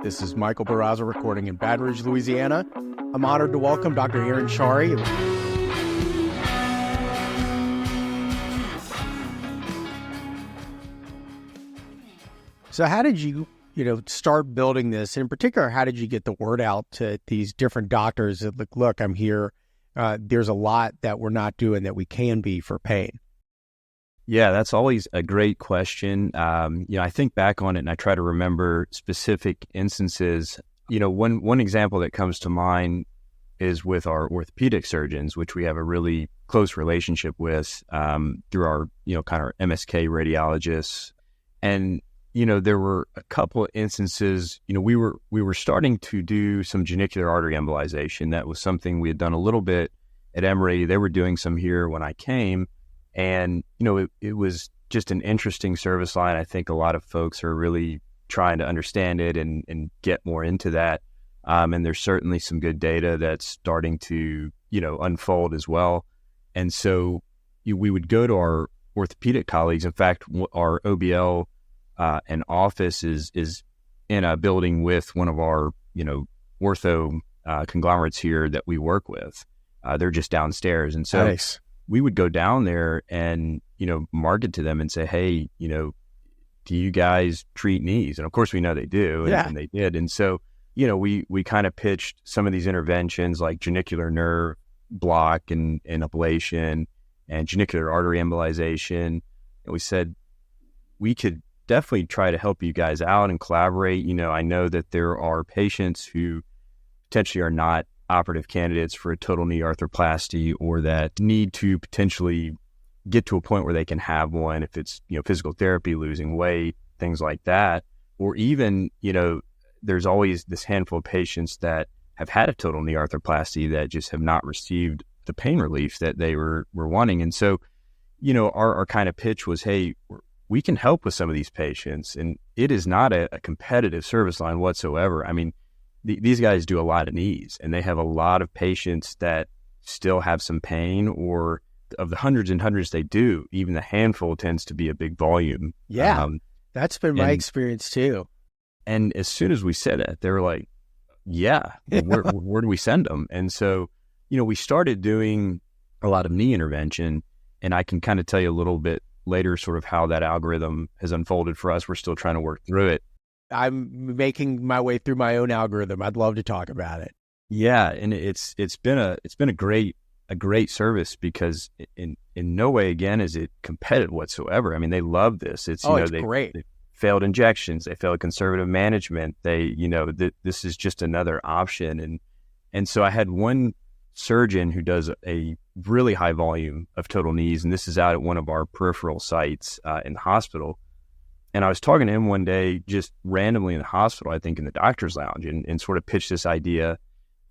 This is Michael Barraza recording in Baton Rouge, Louisiana. I'm honored to welcome Dr. Aron Chary. So how did you start building this? In particular, how did you get the word out to these different doctors that, look, I'm here. There's a lot that we're not doing that we can be for pain. Yeah, that's always a great question. I think back on it and I try to remember specific instances. One example that comes to mind is with our orthopedic surgeons, which we have a really close relationship with through our, kind of our MSK radiologists. And, there were a couple of instances, we were starting to do some genicular artery embolization. That was something we had done a little bit at Emory. They were doing some here when I came. And, it was just an interesting service line. I think a lot of folks are really trying to understand it and get more into that. And there's certainly some good data that's starting to, unfold as well. And so we would go to our orthopedic colleagues. In fact, our OBL and office is in a building with one of our, ortho conglomerates here that we work with. They're just downstairs. And so Nice. We would go down there and, market to them and say, hey, do you guys treat knees? And of course we know they do. And they did. And so, we kind of pitched some of these interventions like genicular nerve block and ablation and genicular artery embolization. And we said, we could definitely try to help you guys out and collaborate. I know that there are patients who potentially are not operative candidates for a total knee arthroplasty or that need to potentially get to a point where they can have one if it's, physical therapy, losing weight, things like that. Or even, there's always this handful of patients that have had a total knee arthroplasty that just have not received the pain relief that they were wanting. And so, our kind of pitch was, hey, we can help with some of these patients. And it is not a competitive service line whatsoever. I mean, these guys do a lot of knees and they have a lot of patients that still have some pain, or of the hundreds and hundreds they do, even the handful tends to be a big volume. Yeah, that's been my experience too. And as soon as we said it, they were like, yeah, where do we send them? And so, we started doing a lot of knee intervention, and I can kind of tell you a little bit later sort of how that algorithm has unfolded for us. We're still trying to work through it. I'm making my way through my own algorithm. I'd love to talk about it. Yeah, and it's been a great service because in no way again is it competitive whatsoever. I mean, they love this. It's great. They failed injections, they failed conservative management. They this is just another option. And so I had one surgeon who does a really high volume of total knees, and this is out at one of our peripheral sites in the hospital. And I was talking to him one day, just randomly in the hospital, I think in the doctor's lounge, and sort of pitched this idea.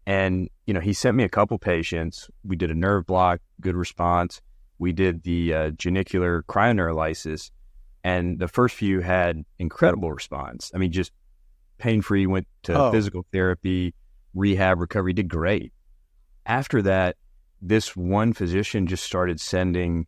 And, he sent me a couple patients. We did a nerve block, good response. We did the genicular cryoneurolysis, and the first few had incredible response. I mean, just pain-free, went to physical therapy, rehab, recovery, did great. After that, this one physician just started sending,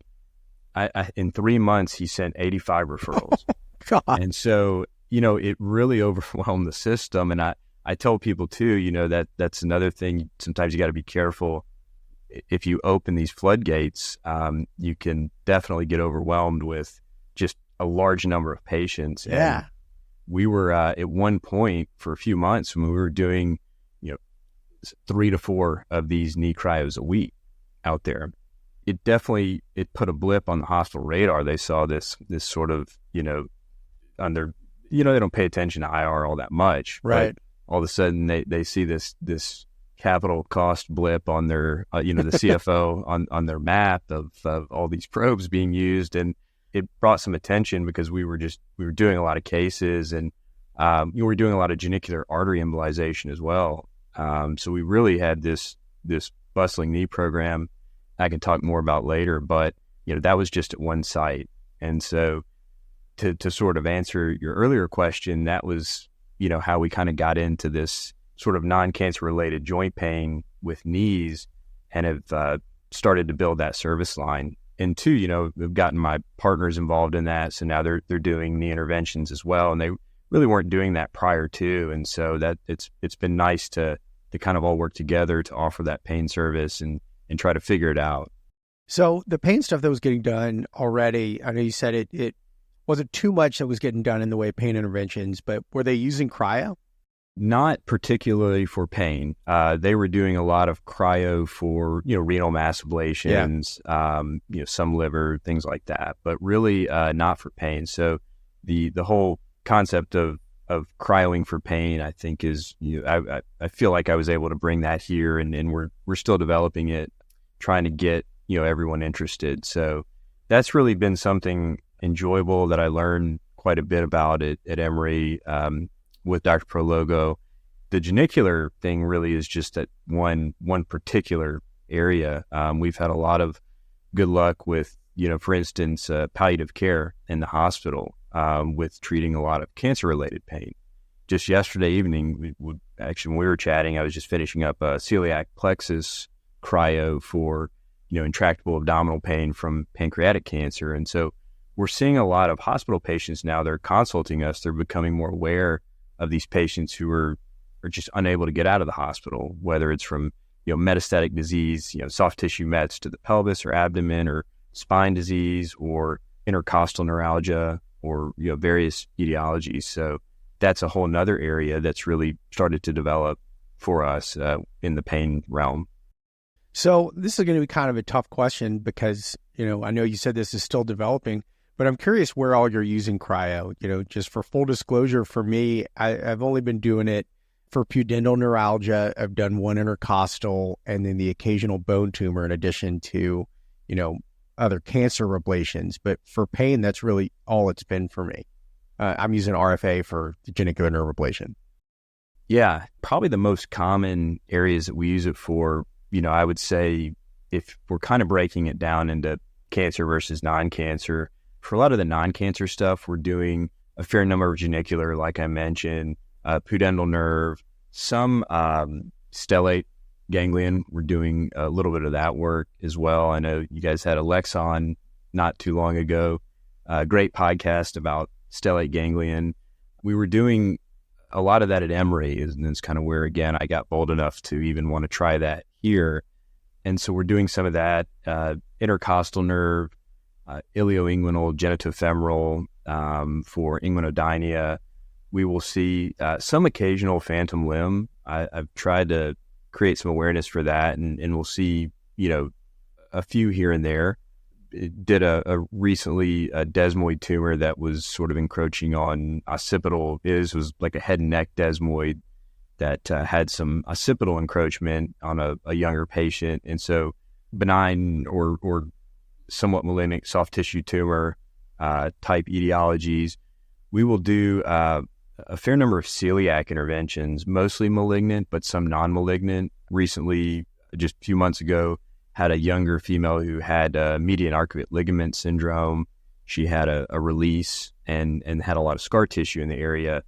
in 3 months, he sent 85 referrals. God. And so, it really overwhelmed the system. And I tell people too, that's another thing. Sometimes you got to be careful. If you open these floodgates, you can definitely get overwhelmed with just a large number of patients. Yeah. And we were at one point for a few months when we were doing, 3 to 4 of these knee cryos a week out there. It put a blip on the hospital radar. They saw this sort of, on their, they don't pay attention to IR all that much. Right. All of a sudden they see this capital cost blip on their, the CFO on their map of all these probes being used. And it brought some attention because we were doing a lot of cases, and we were doing a lot of genicular artery embolization as well. So we really had this bustling knee program I can talk more about later, but that was just at one site. And so to sort of answer your earlier question, that was, how we kind of got into this sort of non-cancer related joint pain with knees and have started to build that service line. And two, we've gotten my partners involved in that. So now they're doing knee interventions as well. And they really weren't doing that prior to. And so that it's been nice to kind of all work together to offer that pain service and try to figure it out. So the pain stuff that was getting done already, I know you said it wasn't too much that was getting done in the way of pain interventions, but were they using cryo? Not particularly for pain. They were doing a lot of cryo for, renal mass ablations, some liver, things like that, but really not for pain. So the whole concept of cryoing for pain, I think is, I feel like I was able to bring that here, and we're still developing it, trying to get, everyone interested. So that's really been something enjoyable that I learned quite a bit about it at Emory with Dr. Prologo. The genicular thing really is just that one particular area. We've had a lot of good luck with, for instance, palliative care in the hospital with treating a lot of cancer-related pain. Just yesterday evening, when we were chatting, I was just finishing up a celiac plexus cryo for, intractable abdominal pain from pancreatic cancer. And so we're seeing a lot of hospital patients now. They're consulting us. They're becoming more aware of these patients who are just unable to get out of the hospital, whether it's from, metastatic disease, soft tissue mets to the pelvis or abdomen, or spine disease, or intercostal neuralgia, or, various etiologies. So that's a whole nother area that's really started to develop for us in the pain realm. So this is going to be kind of a tough question because, I know you said this is still developing, but I'm curious where all you're using cryo. Just for full disclosure, for me, I've only been doing it for pudendal neuralgia. I've done one intercostal and then the occasional bone tumor in addition to, other cancer ablations. But for pain, that's really all it's been for me. I'm using RFA for the genicular nerve ablation. Yeah, probably the most common areas that we use it for, I would say if we're kind of breaking it down into cancer versus non-cancer, for a lot of the non-cancer stuff, we're doing a fair number of genicular, like I mentioned, pudendal nerve, some stellate ganglion. We're doing a little bit of that work as well. I know you guys had Alex on not too long ago, a great podcast about stellate ganglion. We were doing a lot of that at Emory, and it's kind of where, again, I got bold enough to even want to try that here. And so we're doing some of that, intercostal nerve, ilioinguinal, genitofemoral for inguinodynia. We will see some occasional phantom limb. I've tried to create some awareness for that, and we'll see, a few here and there. It did a recently a desmoid tumor that was sort of encroaching on occipital. It was like a head and neck desmoid that had some occipital encroachment on a younger patient. And so benign or somewhat malignant soft tissue tumor type etiologies. We will do a fair number of celiac interventions, mostly malignant, but some non-malignant. Recently, just a few months ago, had a younger female who had median arcuate ligament syndrome. She had a release and had a lot of scar tissue in the area,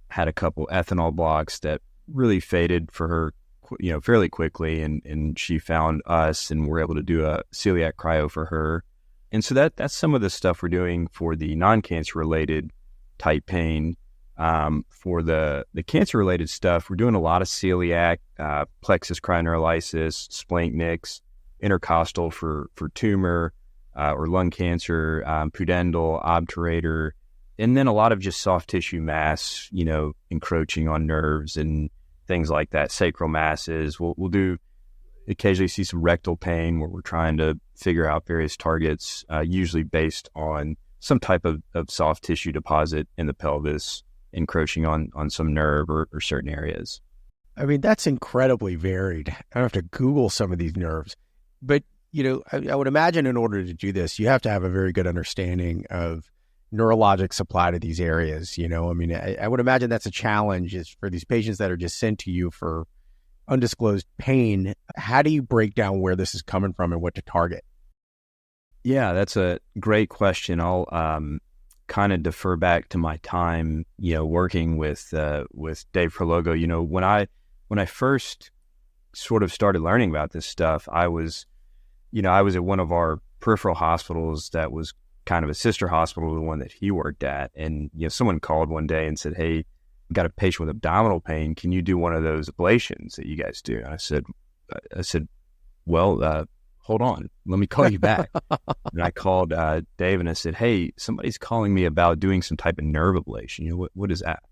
had a couple ethanol blocks that really faded for her, fairly quickly. And she found us and we're able to do a celiac cryo for her. And so that's some of the stuff we're doing for the non-cancer related type pain. For the cancer-related stuff, we're doing a lot of celiac, plexus cryoneurolysis, splanchnics, intercostal for tumor or lung cancer, pudendal, obturator, and then a lot of just soft tissue mass, encroaching on nerves and things like that, sacral masses. We'll do occasionally see some rectal pain where we're trying to figure out various targets, usually based on some type of soft tissue deposit in the pelvis, encroaching on some nerve or certain areas. I mean, that's incredibly varied. I have to Google some of these nerves. But, I would imagine in order to do this, you have to have a very good understanding of neurologic supply to these areas. I would imagine that's a challenge is for these patients that are just sent to you for undisclosed pain. How do you break down where this is coming from and what to target? Yeah, that's a great question. I'll kind of defer back to my time, working with Dave Prologo. When I first sort of started learning about this stuff, I was at one of our peripheral hospitals that was kind of a sister hospital to the one that he worked at. And, someone called one day and said, "Hey, I've got a patient with abdominal pain. Can you do one of those ablations that you guys do?" And I said, "Well, hold on, let me call you back." And I called Dave and I said, "Hey, somebody's calling me about doing some type of nerve ablation. What is that?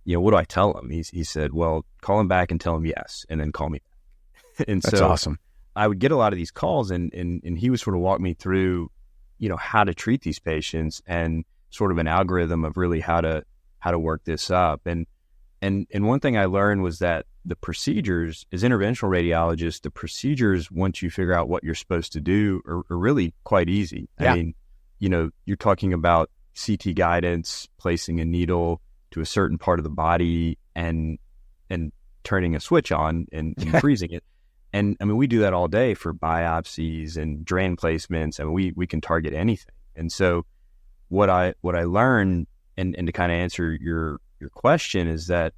What do I tell him?" He said, "Well, call him back and tell him yes, and then call me back." And that's awesome. I would get a lot of these calls, and he would sort of walk me through, how to treat these patients and sort of an algorithm of really how to work this up. And one thing I learned was that the procedures, as interventional radiologists, the procedures, once you figure out what you're supposed to do, are really quite easy. Yeah. I mean, you're talking about CT guidance, placing a needle to a certain part of the body and turning a switch on and freezing it. And I mean, we do that all day for biopsies and drain placements. I mean, we can target anything. And so what I learned, and to kind of answer your question, is that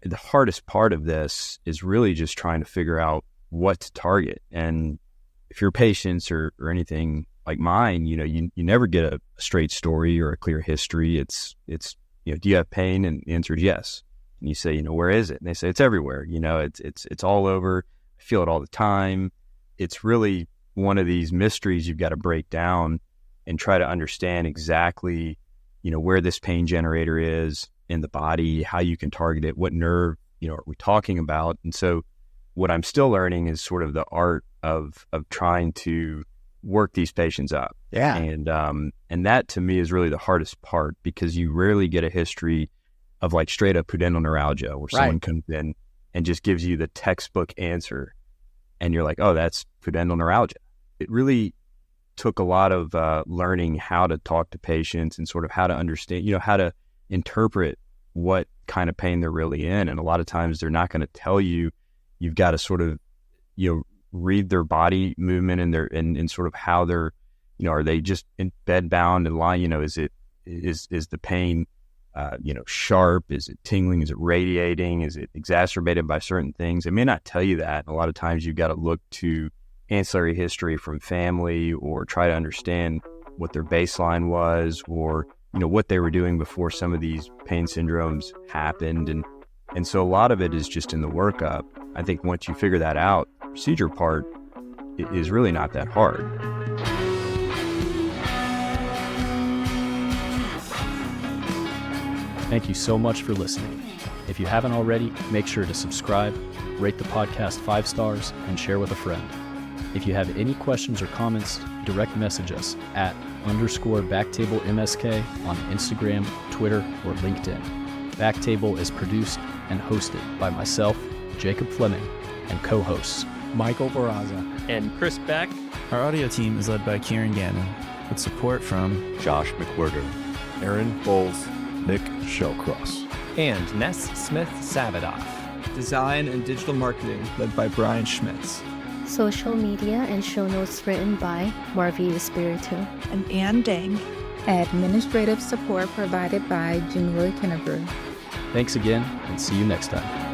the hardest part of this is really just trying to figure out what to target. And if your patients or anything like mine, you never get a straight story or a clear history. It's do you have pain? And the answer is yes. And you say, where is it? And they say, it's everywhere. It's all over. I feel it all the time. It's really one of these mysteries you've got to break down and try to understand exactly, where this pain generator is in the body, how you can target it, what nerve, are we talking about? And so what I'm still learning is sort of the art of trying to work these patients up. Yeah. And that to me is really the hardest part, because you rarely get a history of like straight up pudendal neuralgia where someone comes in and just gives you the textbook answer and you're like, oh, that's pudendal neuralgia. It really took a lot of learning how to talk to patients and sort of how to understand, how to interpret what kind of pain they're really in. And a lot of times they're not going to tell you. You've got to sort of, read their body movement and sort of how they're, are they just in bed bound and lying? Is the pain, sharp? Is it tingling? Is it radiating? Is it exacerbated by certain things? It may not tell you that. And a lot of times you've got to look to ancillary history from family or try to understand what their baseline was, or, what they were doing before some of these pain syndromes happened. And so a lot of it is just in the workup. I think once you figure that out, the procedure part is really not that hard. Thank you so much for listening. If you haven't already, make sure to subscribe, rate the podcast 5 stars, and share with a friend. If you have any questions or comments, direct message us at _BackTable MSK on Instagram, Twitter, or LinkedIn. BackTable is produced and hosted by myself, Jacob Fleming, and co-hosts Michael Barraza and Chris Beck. Our audio team is led by Kieran Gannon, with support from Josh McWhirter, Aaron Bowles, Nick Shellcross, and Ness Smith-Savadoff. Design and digital marketing led by Brian Schmitz. Social media and show notes written by Marvi Espiritu and Ann Dang. Administrative support provided by Junwoy Kennebrew. Thanks again, and see you next time.